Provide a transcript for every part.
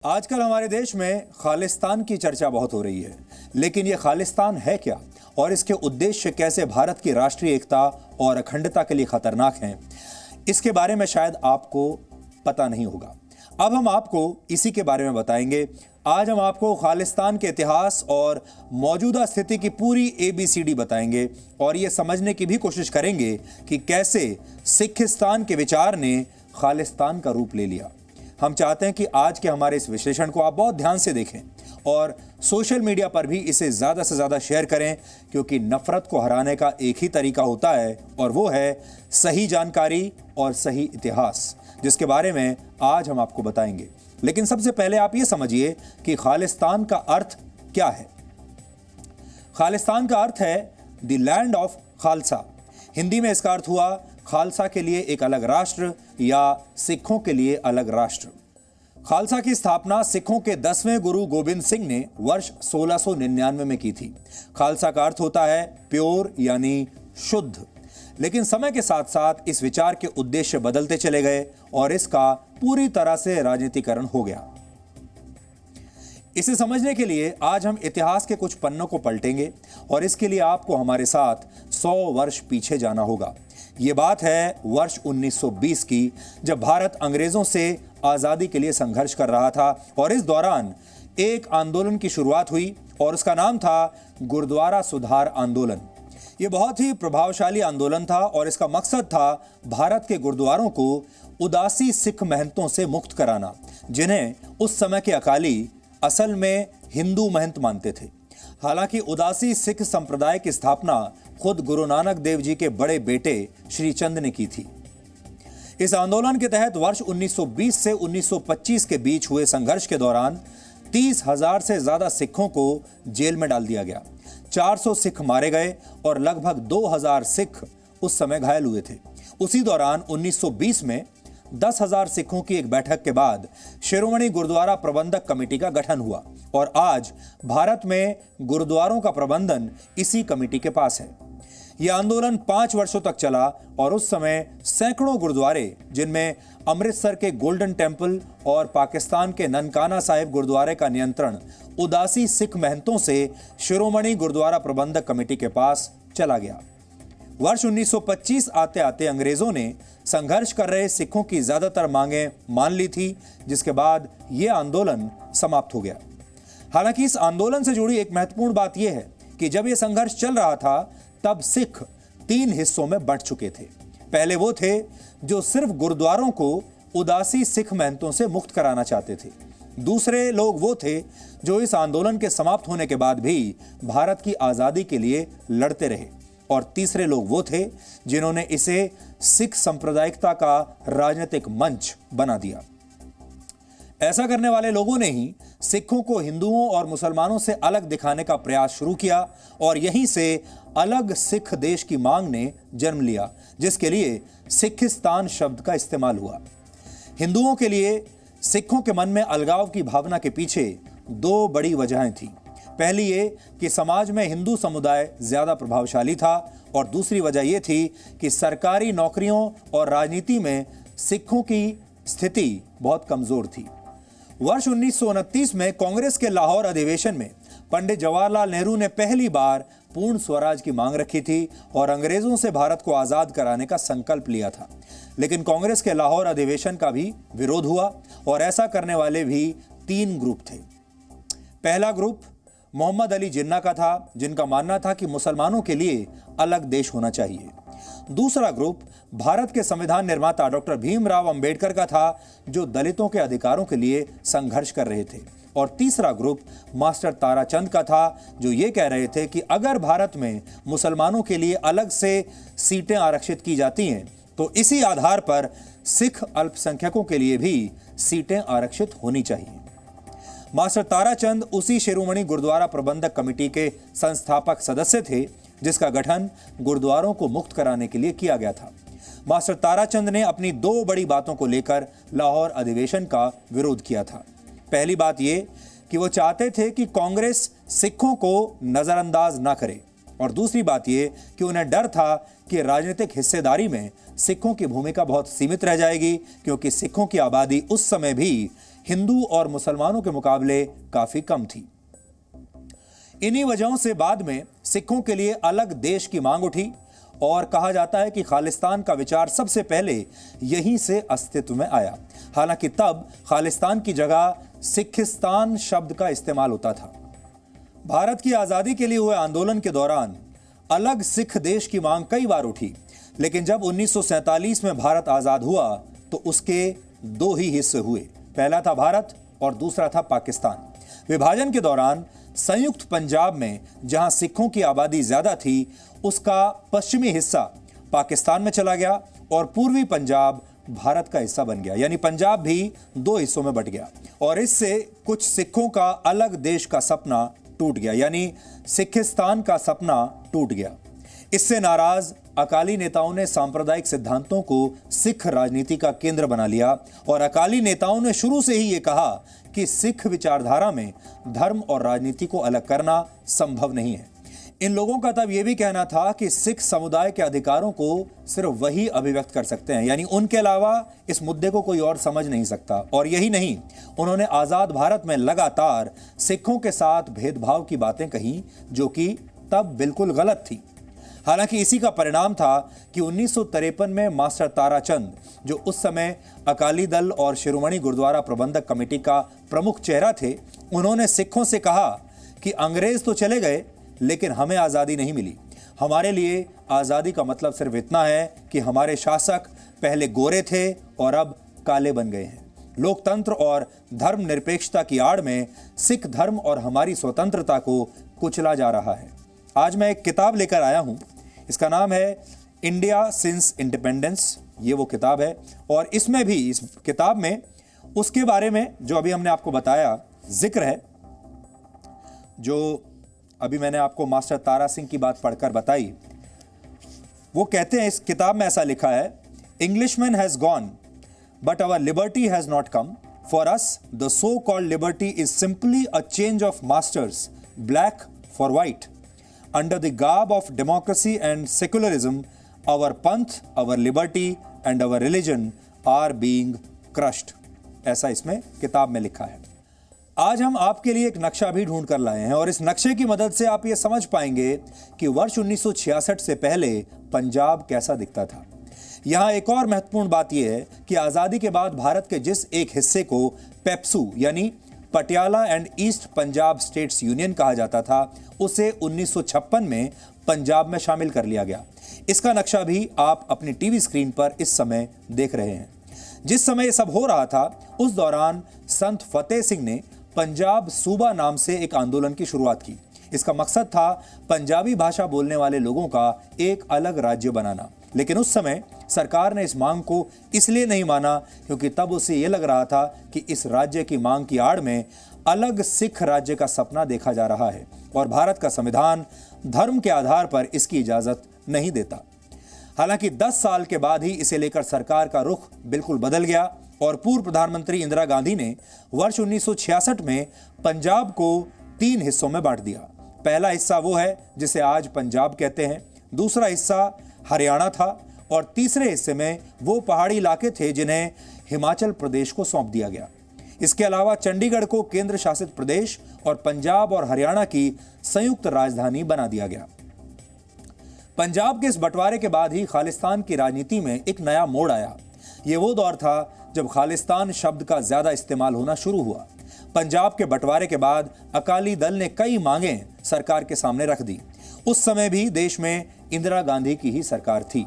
आजकल हमारे देश में खालिस्तान की चर्चा बहुत हो रही है, लेकिन यह खालिस्तान है क्या और इसके उद्देश्य कैसे भारत की राष्ट्रीय एकता और अखंडता के लिए खतरनाक हैं, इसके बारे में शायद आपको पता नहीं होगा। अब हम आपको इसी के बारे में बताएंगे। आज हम आपको खालिस्तान के इतिहास और मौजूदा स्थिति की पूरी ABCD बताएंगे और ये समझने की भी कोशिश करेंगे कि कैसे सिखिस्तान के विचार ने खालिस्तान का रूप ले लिया। हम चाहते हैं कि आज के हमारे इस विश्लेषण को आप बहुत ध्यान से देखें और सोशल मीडिया पर भी इसे ज़्यादा से ज़्यादा शेयर करें, क्योंकि नफरत को हराने का एक ही तरीका होता है और वो है सही जानकारी और सही इतिहास, जिसके बारे में आज हम आपको बताएंगे। लेकिन सबसे पहले आप ये समझिए कि खालिस्तान का अर्थ क्या है। खालिस्तान का अर्थ है the land of Khalsa. Hindi में इसका अर्थ हुआ खालसा के लिए एक अलग राष्ट्र या सिखों के लिए अलग राष्ट्र। खालसा की स्थापना सिखों के 10वें गुरु गोबिंद सिंह ने वर्ष 1699 में की थी। खालसा का अर्थ होता है प्योर यानी शुद्ध। लेकिन समय के साथ साथ इस विचार के उद्देश्य बदलते चले गए और इसका पूरी तरह से राजनीतिकरण हो गया। इसे समझने के लिए आज हम इतिहास के कुछ पन्नों को पलटेंगे और इसके लिए आपको हमारे साथ 100 वर्ष पीछे जाना होगा। ये बात है वर्ष 1920 की, जब भारत अंग्रेजों से आज़ादी के लिए संघर्ष कर रहा था और इस दौरान एक आंदोलन की शुरुआत हुई और उसका नाम था गुरुद्वारा सुधार आंदोलन। ये बहुत ही प्रभावशाली आंदोलन था और इसका मकसद था भारत के गुरुद्वारों को उदासी सिख महंतों से मुक्त कराना, जिन्हें उस समय के अकाली असल में हिंदू महंत मानते थे। हालांकि उदासी सिख संप्रदाय की स्थापना खुद गुरु नानक देव जी के बड़े बेटे श्री चंद ने की थी। इस आंदोलन के तहत वर्ष 1920 से 1925 के बीच हुए संघर्ष के दौरान 30,000 से ज्यादा सिखों को जेल में डाल दिया गया। 400 सिख मारे गए और लगभग 2,000 सिख उस समय घायल हुए थे। उसी दौरान 1920 में 10,000 सिखों की एक बैठक के बाद शिरोमणि गुरुद्वारा प्रबंधक कमेटी का गठन हुआ और आज भारत में गुरुद्वारों का प्रबंधन इसी कमेटी के पास है। यह आंदोलन 5 वर्षों तक चला और उस समय सैकड़ों गुरुद्वारे, जिनमें अमृतसर के गोल्डन टेम्पल और पाकिस्तान के ननकाना साहिब गुरुद्वारे का नियंत्रण उदासी सिख महंतों से शिरोमणि गुरुद्वारा प्रबंधक कमेटी के पास चला गया। वर्ष 1925 आते आते अंग्रेजों ने संघर्ष कर रहे सिखों की ज्यादातर मांगें मान ली थी, जिसके बाद यह आंदोलन समाप्त हो गया। हालांकि इस आंदोलन से जुड़ी एक महत्वपूर्ण बात यह है कि जब यह संघर्ष चल रहा था तब सिख 3 हिस्सों में बंट चुके थे। पहले वो थे जो सिर्फ गुरुद्वारों को उदासी सिख महंतों से मुक्त कराना चाहते थे। दूसरे लोग वो थे जो इस आंदोलन के समाप्त होने के बाद भी भारत की आजादी के लिए लड़ते रहे और तीसरे लोग वो थे जिन्होंने इसे सिख सांप्रदायिकता का राजनीतिक मंच बना दिया। ऐसा करने वाले लोगों ने ही सिखों को हिंदुओं और मुसलमानों से अलग दिखाने का प्रयास शुरू किया और यहीं से अलग सिख देश की मांग ने जन्म लिया, जिसके लिए सिखिस्तान शब्द का इस्तेमाल हुआ। हिंदुओं के लिए सिखों के मन में अलगाव की भावना के पीछे 2 बड़ी वजहें थीं। पहली ये कि समाज में हिंदू समुदाय ज्यादा प्रभावशाली था और दूसरी वजह यह थी कि सरकारी नौकरियों और राजनीति में सिखों की स्थिति बहुत कमजोर थी। वर्ष 1929 में कांग्रेस के लाहौर अधिवेशन में पंडित जवाहरलाल नेहरू ने पहली बार पूर्ण स्वराज की मांग रखी थी और अंग्रेजों से भारत को आजाद कराने का संकल्प लिया था। लेकिन कांग्रेस के लाहौर अधिवेशन का भी विरोध हुआ और ऐसा करने वाले भी 3 ग्रुप थे। पहला ग्रुप मोहम्मद अली जिन्ना का था, जिनका मानना था कि मुसलमानों के लिए अलग देश होना चाहिए। दूसरा ग्रुप भारत के संविधान निर्माता डॉक्टर भीमराव अंबेडकर का था, जो दलितों के अधिकारों के लिए संघर्ष कर रहे थे। और तीसरा ग्रुप मास्टर ताराचंद का था, जो ये कह रहे थे कि अगर भारत में मुसलमानों के लिए अलग से सीटें आरक्षित की जाती हैं तो इसी आधार पर सिख अल्पसंख्यकों के लिए भी सीटें आरक्षित होनी चाहिए। मास्टर ताराचंद उसी शिरोमणि गुरुद्वारा प्रबंधक कमेटी के संस्थापक सदस्य थे, जिसका गठन गुरुद्वारों को मुक्त कराने के लिए किया गया था। मास्टर ताराचंद ने अपनी 2 बड़ी बातों को लेकर लाहौर अधिवेशन का विरोध किया था। पहली बात यह कि वो चाहते थे कि कांग्रेस सिखों को नजरअंदाज ना करे और दूसरी बात यह कि उन्हें डर था कि राजनीतिक हिस्सेदारी में सिखों की भूमिका बहुत सीमित रह जाएगी, क्योंकि सिखों की आबादी उस समय भी हिंदू और मुसलमानों के मुकाबले काफी कम थी। इन्हीं वजहों से बाद में सिखों के लिए अलग देश की मांग उठी और कहा जाता है कि खालिस्तान का विचार सबसे पहले यहीं से अस्तित्व में आया। हालांकि तब खालिस्तान की जगह सिखिस्तान शब्द का इस्तेमाल होता था। भारत की आजादी के लिए हुए आंदोलन के दौरान अलग सिख देश की मांग कई बार उठी, लेकिन जब 1947 में भारत आजाद हुआ तो उसके दो ही हिस्से हुए, पहला था भारत और दूसरा था पाकिस्तान। विभाजन के दौरान संयुक्त पंजाब में जहां सिखों की आबादी ज्यादा थी, उसका पश्चिमी हिस्सा पाकिस्तान में चला गया और पूर्वी पंजाब भारत का हिस्सा बन गया, यानी पंजाब भी दो हिस्सों में बट गया और इससे कुछ सिखों का अलग देश का सपना टूट गया, यानी सिखिस्तान का सपना टूट गया। इससे नाराज अकाली नेताओं ने सांप्रदायिक सिद्धांतों को सिख राजनीति का केंद्र बना लिया और अकाली नेताओं ने शुरू से ही यह कहा कि सिख विचारधारा में धर्म और राजनीति को अलग करना संभव नहीं है। इन लोगों का तब यह भी कहना था कि सिख समुदाय के अधिकारों को सिर्फ वही अभिव्यक्त कर सकते हैं, यानी उनके अलावा इस मुद्दे को कोई और समझ नहीं सकता। और यही नहीं, उन्होंने आजाद भारत में लगातार सिखों के साथ भेदभाव की बातें कही, जो कि तब बिल्कुल गलत थी। हालांकि इसी का परिणाम था कि 1953 में मास्टर ताराचंद, जो उस समय अकाली दल और शिरोमणि गुरुद्वारा प्रबंधक कमेटी का प्रमुख चेहरा थे, उन्होंने सिखों से कहा कि अंग्रेज तो चले गए लेकिन हमें आज़ादी नहीं मिली। हमारे लिए आज़ादी का मतलब सिर्फ इतना है कि हमारे शासक पहले गोरे थे और अब काले बन गए हैं। लोकतंत्र और धर्मनिरपेक्षता की आड़ में सिख धर्म और हमारी स्वतंत्रता को कुचला जा रहा है। आज मैं एक किताब लेकर आया हूं, इसका नाम है इंडिया सिंस इंडिपेंडेंस। ये वो किताब है और इसमें भी, इस किताब में उसके बारे में जो अभी हमने आपको बताया जिक्र है, जो अभी मैंने आपको मास्टर तारा सिंह की बात पढ़कर बताई। वो कहते हैं, इस किताब में ऐसा लिखा है, Englishman has gone but our liberty has not come. For us the so called liberty is simply a change of masters, black for white. Under the garb of democracy and secularism, our panth, our liberty and our religion are being crushed. ऐसा इसमें किताब में लिखा है। आज हम आपके लिए एक नक्शा भी ढूंढ कर लाए हैं और इस नक्शे की मदद से आप ये समझ पाएंगे कि वर्ष 1966 से पहले पंजाब कैसा दिखता था। यहाँ एक और महत्वपूर्ण बात यह है कि आज़ादी के बाद भारत के जिस एक हिस्से को पेप्सू यानी Patiala and east Punjab states union कहा जाता था, उसे 1956 में पंजाब में शामिल कर लिया गया। इसका नक्शा भी आप अपनी टीवी स्क्रीन पर इस समय देख रहे हैं। जिस समय यह सब हो रहा था, उस दौरान संत फतेह सिंह ने पंजाब सूबा नाम से एक आंदोलन की शुरुआत की। इसका मकसद था पंजाबी भाषा बोलने वाले लोगों का एक अलग राज्य बनाना, लेकिन उस समय सरकार ने इस मांग को इसलिए नहीं माना क्योंकि तब उसे यह लग रहा था कि इस राज्य की मांग की आड़ में अलग सिख राज्य का सपना देखा जा रहा है और भारत का संविधान धर्म के आधार पर इसकी इजाजत नहीं देता। हालांकि 10 साल के बाद ही इसे लेकर सरकार का रुख बिल्कुल बदल गया और पूर्व प्रधानमंत्री इंदिरा गांधी ने वर्ष 1966 में पंजाब को 3 हिस्सों में बांट दिया। पहला हिस्सा वो है जिसे आज पंजाब कहते हैं, दूसरा हिस्सा हरियाणा था और तीसरे हिस्से में वो पहाड़ी इलाके थे जिन्हें हिमाचल प्रदेश को सौंप दिया गया। इसके अलावा चंडीगढ़ को केंद्र शासित प्रदेश और पंजाब और हरियाणा की संयुक्त राजधानी बना दिया गया। पंजाब के इस बंटवारे के बाद ही खालिस्तान की राजनीति में एक नया मोड़ आया। ये वो दौर था जब खालिस्तान शब्द का ज्यादा इस्तेमाल होना शुरू हुआ। पंजाब के बंटवारे के बाद अकाली दल ने कई मांगें सरकार के सामने रख दी। उस समय भी देश में इंदिरा गांधी की ही सरकार थी।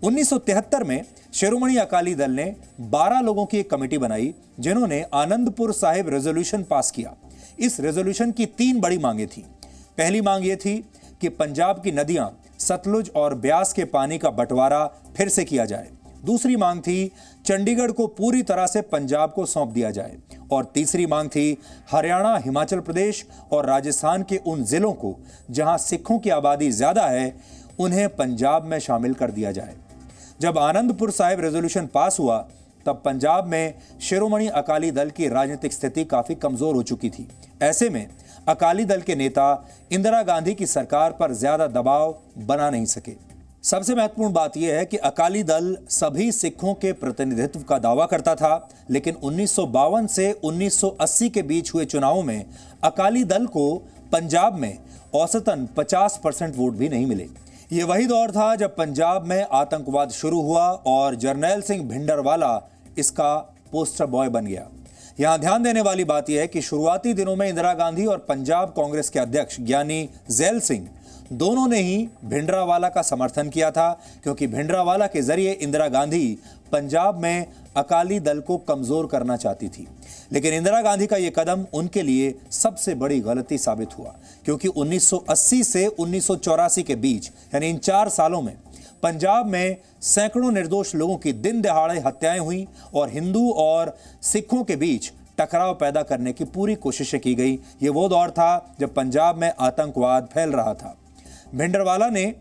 1973 में शिरोमणि अकाली दल ने 12 लोगों की एक कमेटी बनाई जिन्होंने आनंदपुर साहिब रेजोल्यूशन पास किया। इस रेजोल्यूशन की 3 बड़ी मांगें थीं। पहली मांग ये थी कि पंजाब की नदियां सतलुज और ब्यास के पानी का बंटवारा फिर से किया जाए। दूसरी मांग थी चंडीगढ़ को पूरी तरह से पंजाब को सौंप दिया जाए और तीसरी मांग थी हरियाणा, हिमाचल प्रदेश और राजस्थान के उन जिलों को जहां सिखों की आबादी ज्यादा है, उन्हें पंजाब में शामिल कर दिया जाए। जब आनंदपुर साहिब रेजोल्यूशन पास हुआ तब पंजाब में शिरोमणि अकाली दल की राजनीतिक स्थिति काफी कमजोर हो चुकी थी। ऐसे में अकाली दल के नेता इंदिरा गांधी की सरकार पर ज्यादा दबाव बना नहीं सके। सबसे महत्वपूर्ण बात यह है कि अकाली दल सभी सिखों के प्रतिनिधित्व का दावा करता था, लेकिन 1952 से 1980 के बीच हुए चुनावों में अकाली दल को पंजाब में औसतन 50% वोट भी नहीं मिले। ये वही दौर था जब पंजाब में आतंकवाद शुरू हुआ और जरनैल सिंह भिंडरवाला इसका पोस्टर बॉय बन गया। यहां ध्यान देने वाली बात यह है कि शुरुआती दिनों में इंदिरा गांधी और पंजाब कांग्रेस के अध्यक्ष ज्ञानी ज़ैल सिंह दोनों ने ही भिंडरावाला का समर्थन किया था, क्योंकि भिंडरावाला के जरिए इंदिरा गांधी पंजाब में अकाली दल को कमजोर करना चाहती थी। लेकिन इंदिरा गांधी का यह कदम उनके लिए सबसे बड़ी गलती साबित हुआ, क्योंकि 1980 से 1984 के बीच यानी इन 4 सालों में पंजाब में सैकड़ों निर्दोष लोगों की दिन दहाड़े हत्याएं हुई और हिंदू और सिखों के बीच टकराव पैदा करने की पूरी कोशिशें की गई। ये वो दौर था जब पंजाब में आतंकवाद फैल रहा था। भिंडरवाला ने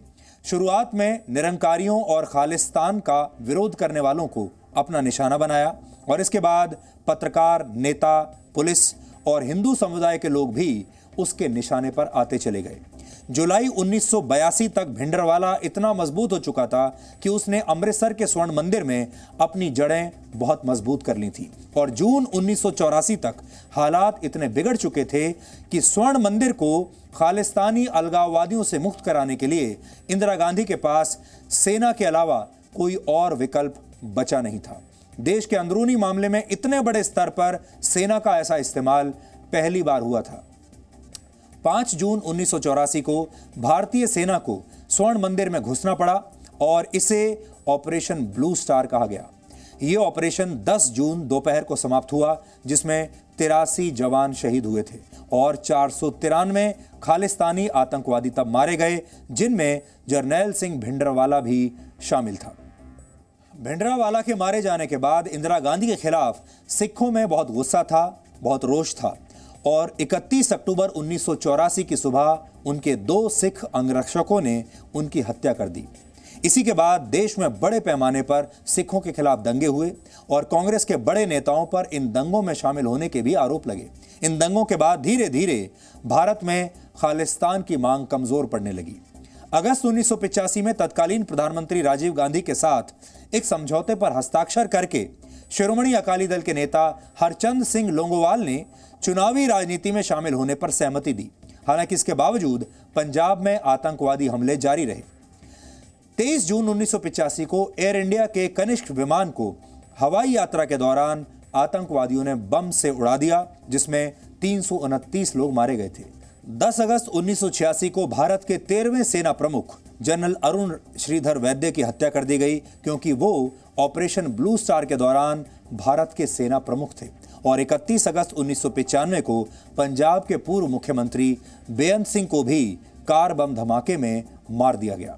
शुरुआत में निरंकारियों और खालिस्तान का विरोध करने वालों को अपना निशाना बनाया और इसके बाद पत्रकार, नेता, पुलिस और हिंदू समुदाय के लोग भी उसके निशाने पर आते चले गए। जुलाई 1982 तक भिंडरवाला इतना मजबूत हो चुका था कि उसने अमृतसर के स्वर्ण मंदिर में अपनी जड़ें बहुत मजबूत कर ली थी और जून 1984 तक हालात इतने बिगड़ चुके थे कि स्वर्ण मंदिर को खालिस्तानी अलगाववादियों से मुक्त कराने के लिए इंदिरा गांधी के पास सेना के अलावा कोई और विकल्प बचा नहीं था। देश के अंदरूनी मामले में इतने बड़े स्तर पर सेना का ऐसा इस्तेमाल पहली बार हुआ था। 5 जून 1984 को भारतीय सेना को स्वर्ण मंदिर में घुसना पड़ा और इसे ऑपरेशन ब्लू स्टार कहा गया। यह ऑपरेशन 10 जून दोपहर को समाप्त हुआ, जिसमें 83 जवान शहीद हुए थे और 493 खालिस्तानी आतंकवादी तब मारे गए, जिनमें जरनैल सिंह भिंडरवाला भी शामिल था। भिंडरावाला के मारे जाने के बाद इंदिरा गांधी के खिलाफ सिखों में बहुत गुस्सा था, बहुत रोष था और 31 अक्टूबर 1984 की सुबह उनके 2 सिख अंगरक्षकों ने उनकी हत्या कर दी। इसी के बाद देश में बड़े पैमाने पर सिखों के खिलाफ दंगे हुए और कांग्रेस के बड़े नेताओं पर इन दंगों में शामिल होने के भी आरोप लगे। इन दंगों के बाद धीरे धीरे भारत में खालिस्तान की मांग कमजोर पड़ने लगी। अगस्त 1985 में तत्कालीन प्रधानमंत्री राजीव गांधी के साथ एक समझौते पर हस्ताक्षर करके शिरोमणि अकाली दल के नेता हरचंद सिंह लोंगोवाल ने चुनावी राजनीति में शामिल होने पर सहमति दी। हालांकि इसके बावजूद पंजाब में आतंकवादी हमले जारी रहे। 23 जून 1985 को एयर इंडिया के कनिष्क विमान को हवाई यात्रा के दौरान आतंकवादियों ने बम से उड़ा दिया, जिसमें 329 लोग मारे गए थे। 10 अगस्त 1986 को भारत के 13वें सेना प्रमुख जनरल अरुण श्रीधर वैद्य की हत्या कर दी गई, क्योंकि वो ऑपरेशन ब्लू स्टार के दौरान भारत के सेना प्रमुख थे। और 31 अगस्त 1995 को पंजाब के पूर्व मुख्यमंत्री बेअंत सिंह को भी कार बम धमाके में मार दिया गया।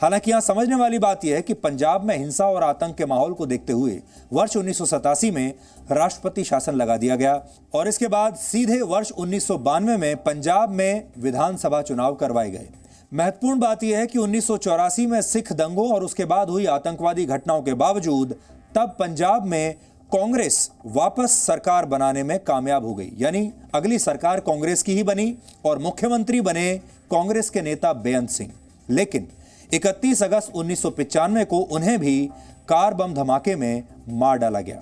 हालांकि यहां समझने वाली बात यह है कि पंजाब में हिंसा और आतंक के माहौल को देखते हुए वर्ष 1987 में राष्ट्रपति शासन लगा दिया गया और इसके बाद सीधे वर्ष 1992 में पंजाब में विधानसभा चुनाव करवाए गए। महत्वपूर्ण बात यह है कि 1984 में सिख दंगों और उसके बाद हुई आतंकवादी घटनाओं के बावजूद तब पंजाब में कांग्रेस वापस सरकार बनाने में कामयाब हो गई, यानी अगली सरकार कांग्रेस की ही बनी और मुख्यमंत्री बने कांग्रेस के नेता बेअंत सिंह। लेकिन 31 अगस्त 1995 को उन्हें भी कार बम धमाके में मार डाला गया।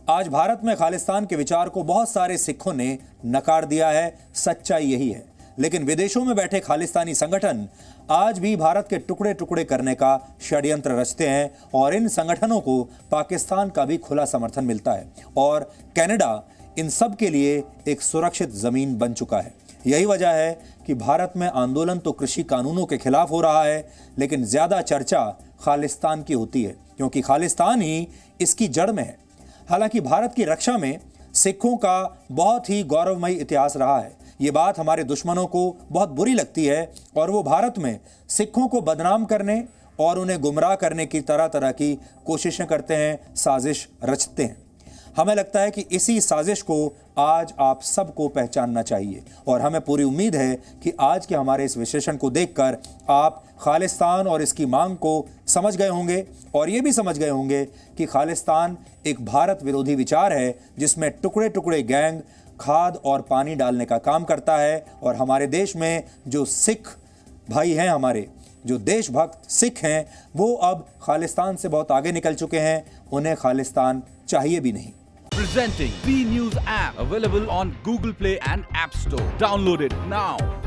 आज भारत में खालिस्तान के विचार को बहुत सारे सिखों ने नकार दिया है, सच्चाई यही है। लेकिन विदेशों में बैठे खालिस्तानी संगठन आज भी भारत के टुकड़े टुकड़े करने का षड्यंत्र रचते हैं और इन संगठनों को पाकिस्तान का भी खुला समर्थन मिलता है और कनाडा इन सब के लिए एक सुरक्षित जमीन बन चुका है। यही वजह है कि भारत में आंदोलन तो कृषि कानूनों के खिलाफ हो रहा है, लेकिन ज्यादा चर्चा खालिस्तान की होती है, क्योंकि खालिस्तान ही इसकी जड़ में है। हालांकि भारत की रक्षा में सिखों का बहुत ही गौरवमयी इतिहास रहा है। ये बात हमारे दुश्मनों को बहुत बुरी लगती है और वो भारत में सिखों को बदनाम करने और उन्हें गुमराह करने की तरह तरह की कोशिशें करते हैं, साजिश रचते हैं। हमें लगता है कि इसी साजिश को आज आप सबको पहचानना चाहिए और हमें पूरी उम्मीद है कि आज के हमारे इस विश्लेषण को देखकर आप खालिस्तान और इसकी मांग को समझ गए होंगे और ये भी समझ गए होंगे कि खालिस्तान एक भारत विरोधी विचार है, जिसमें टुकड़े टुकड़े गैंग खाद और पानी डालने का काम करता है और हमारे देश में जो सिख भाई हैं हमारे जो देशभक्त सिख हैं, वो अब खालिस्तान से बहुत आगे निकल चुके हैं, उन्हें खालिस्तान चाहिए भी नहीं। Presenting B News app, available on Google Play and App Store. Download it now.